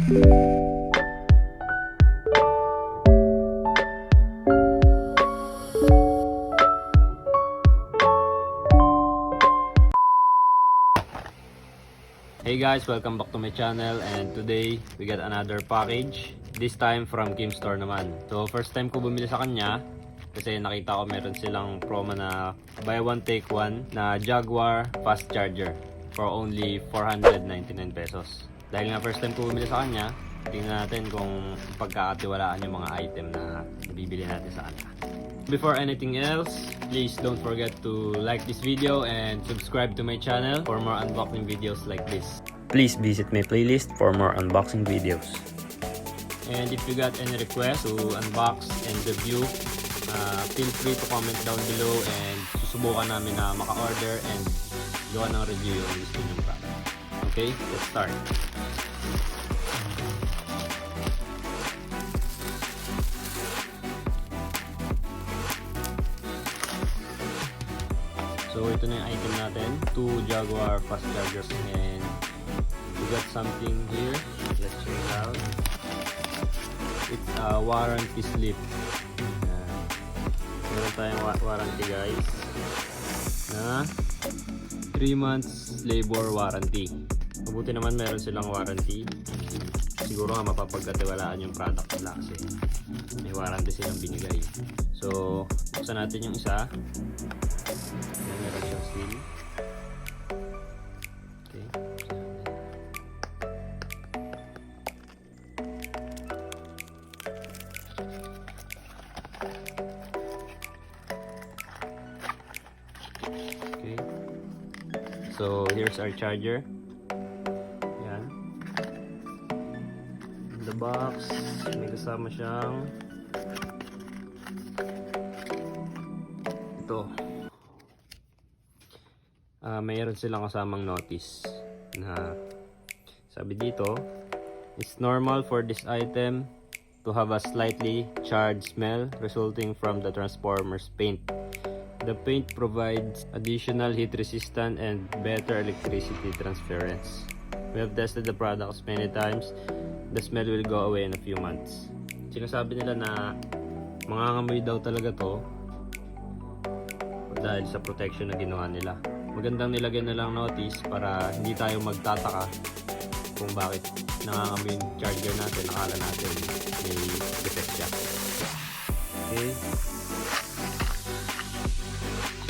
Hey guys, welcome back to my channel, and today we got another package, this time from Kimstore naman. So first time ko bumili sa kanya kasi nakita ko meron silang promo na buy one take one na Jaguar fast charger for only 499 pesos. Dahil nga first time ko bumili sa kanya, tingnan natin kung pagkakatiwalaan yung mga item na bibili natin sa kanya. Before anything else, please don't forget to like this video and subscribe to my channel for more unboxing videos like this. Please visit my playlist for more unboxing videos. And if you got any requests to unbox and review, feel free to comment down below and susubukan namin na maka-order and gawa ng review yung gusto nyo product. Okay, let's start. So ito na yung item natin, 2 Jaguar fast chargers, and we got something here. Let's check it out. It's a warranty slip. Meron tayong warranty guys na 3 months labor warranty. Mabuti naman meron silang warranty. Siguro nga mapapagkatiwalaan yung product nila kasi may warranty silang binigay. So buksan natin yung isa. Meron siyang seal. Okay. Okay. So here's our charger. Yan. In the box, may kasama siyang ito. Mayroon silang kasamang notice na sabi dito, it's normal for this item to have a slightly charged smell resulting from the transformer's paint. The paint provides additional heat resistance and better electricity transference. We have tested the products many times. The smell will go away in a few months. Sinasabi nila na mangangamoy daw talaga to dahil sa protection na ginawa nila. Magandang nilagyan na lang notice para hindi tayo magtataka kung bakit nangangamoy yung charger natin. Akala natin may defect siya. Okay.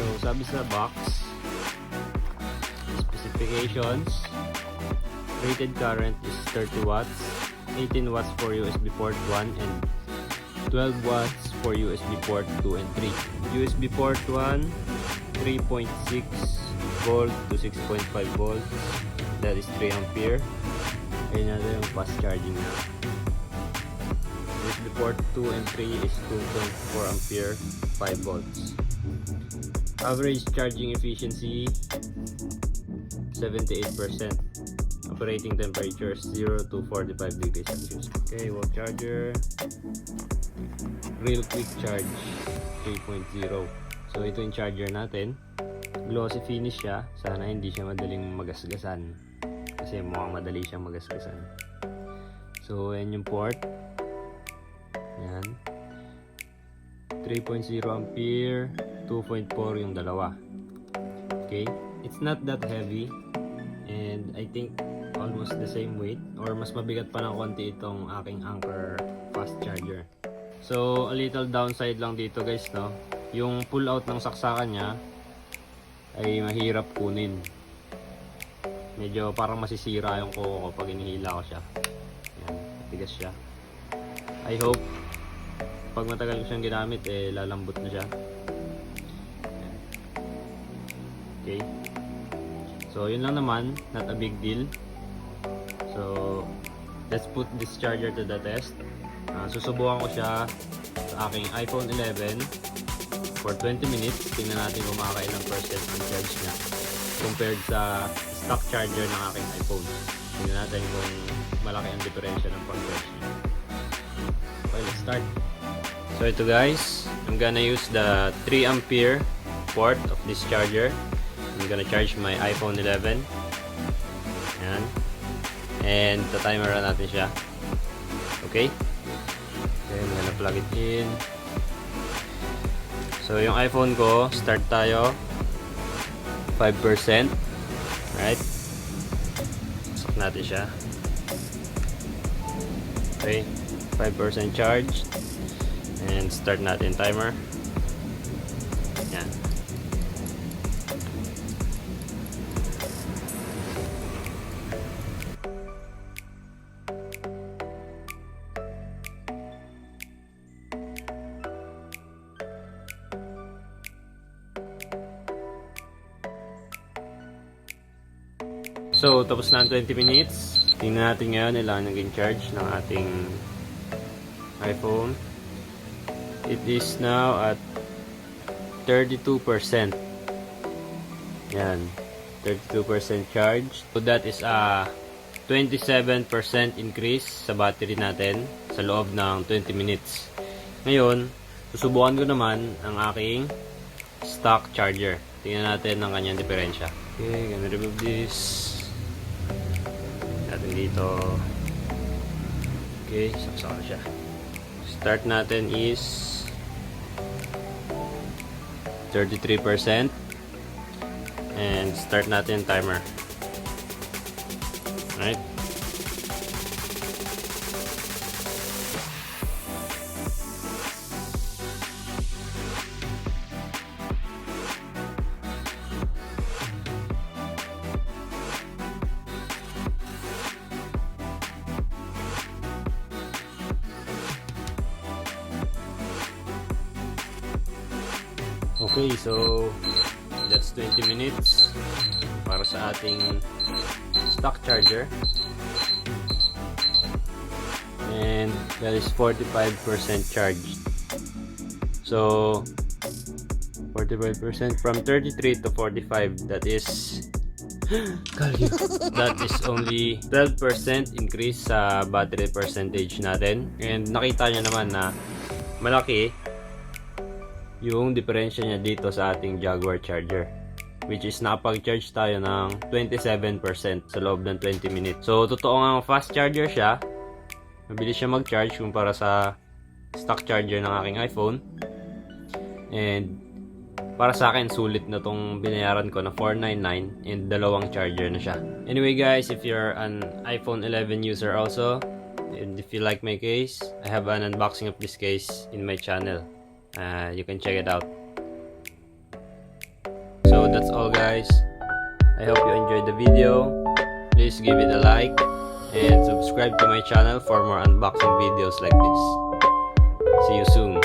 So sabi sa box, specifications, rated current is 30 watts, 18 watts for USB port 1 and 12 watts for USB port 2 and 3. USB port 1, 3.6 volt to 6.5 volts, that is 3 ampere. Ayun na yung fast charging na. USB port 2 and 3 is 2.4 ampere, 5 volts. Average charging efficiency 78%. Operating temperatures 0 to 45 degrees Celsius. Okay, wall charger, real quick charge 3.0. So ito yung charger natin. Glossy finish siya. Sana hindi siya madaling magasgasan kasi mukhang madali siyang magasgasan. So ayan yung port. Ayan. 3.0 ampere, 2.4 yung dalawa. Okay, it's not that heavy and I think almost the same weight or mas mabigat pa ng konti itong aking Anchor fast charger. So a little downside lang dito guys, no? Yung pull out ng saksakan niya ay mahirap kunin. Medyo parang masisira yung kuko ko pag inihila ko siya. Ayan, matigas siya. I hope pag matagal ko siyang ginamit lalambot na siya. Ayan. Okay. So yun lang naman, not a big deal. So let's put this charger to the test. Susubukan ko siya sa aking iPhone 11 for 20 minutes. Tingnan natin kung makakailang percent ang charge niya compared sa stock charger ng aking iPhone. Tingnan natin kung malaki ang diferensya ng pag-charge niya. Okay, let's start. So ito guys, I'm gonna use the 3 ampere port of this charger. I'm gonna charge my iPhone 11. Ayan. And tatimer natin siya. Okay? Then, I'm gonna plug it in. So, yung iPhone ko, start tayo. 5%. Right? Pasok natin siya. Okay. 5% charged. And start natin timer. Yan. So, tapos na ang 20 minutes. Tingnan natin ngayon ilang naging charge ng ating iPhone. It is now at 32%. Yan. 32% charge. So, that is a 27% increase sa battery natin sa loob ng 20 minutes. Ngayon, susubukan ko naman ang aking stock charger. Tingnan natin ang kanyang diferensya. Okay, gonna remove this. Natin dito. Okay, saksak na siya. Start natin is 33% and start natin timer. Right? Okay, so that's 20 minutes para sa ating stock charger. And that is 45% charged. So 45% from 33 to 45, that is that is only 12% increase sa battery percentage natin. And nakita nyo naman na malaki yung diferensya niya dito sa ating Jaguar charger, which is nakapag-charge tayo ng 27% sa loob ng 20 minutes. So, totoo nga fast charger siya. Mabilis siya mag-charge kumpara sa stock charger ng aking iPhone. And para sa akin, sulit na tong binayaran ko na $499 and dalawang charger na siya. Anyway guys, if you're an iPhone 11 user also, and if you like my case, I have an unboxing of this case in my channel. You can check it out. So that's all guys. I hope you enjoyed the video. Please give it a like and subscribe to my channel for more unboxing videos like this. See you soon.